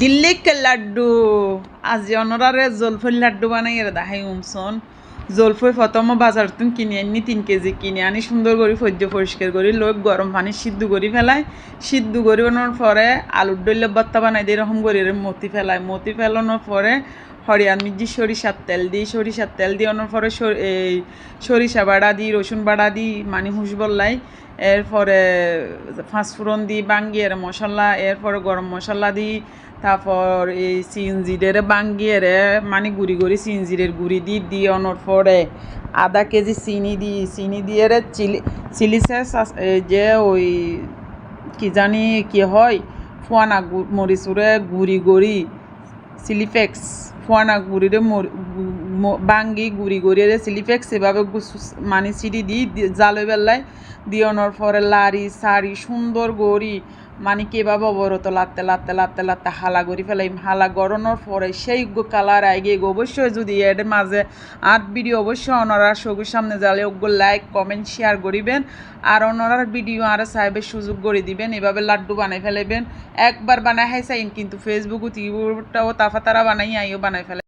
দিল্লি কে লাড্ডু আজি অনরারে জলফই লাড্ডু বানাই দাহাই উমসন জলফই প্রথম বাজার তুমি কিনে আনি 3 কেজি কিনে আনি সুন্দর করে ফদ্য পরিষ্কার করে লোক গরম পানি সিদ্ধ করে ফেলায় সিদ্ধ করে বানানোর পরে আলুর ডইলে ভর্তা বানাই দিয়ে এরকম করে মতি ফেলায় মতি ফেলানোর পরে হরিয়ান মির্জি সরিষার তেল দিয়ে অনার পরে এই সরিষা বাড়া দিই রসুন বাড়া দিই মানে হুঁস বললাই এরপরে পাঁচফোড়ন দিই বাঙ্গিয়ে মশলা এরপরে গরম মশলা দিই তারপর এই চিনজিরের বাঙ্গিয়ে মানে গুড়ি চিনজিরের গুড়ি দিয়ে অনার পরে ½ কেজি চিনি দিয়ে চিলি সস যে ওই কি জানি কি হয় ফোয়ানা মরিচুরে গুড়ি চিলিফ্লেক্স ফোয়ানা গুড়িরে বাঙ্গি গুড়ি চিলিফ্লেক্স এভাবে মানে চিড়ি দিই জালে বেলায় দিয়ে অনার পরে লাড়ি সারি সুন্দর গড়ি মানে কীভাবে অবরত লাত্তে হালা গড়ি ফেলাই হালা গড়ানোর পরে সেই কালার আগে অবশ্যই যদি এর মাঝে ভিডিও অবশ্যই ওনারা সগুর সামনে জালে ওগুলো লাইক কমেন্ট শেয়ার করিবেন আর ওনারার ভিডিও আর সাহেবের সুযোগ করে দিবেন এভাবে লাড্ডু বানাই ফেলাইবেন একবার বানাই চাইন কিন্তু ফেসবুক ইউটিউবটাও তারা বানাই আইও বানাই ফেলে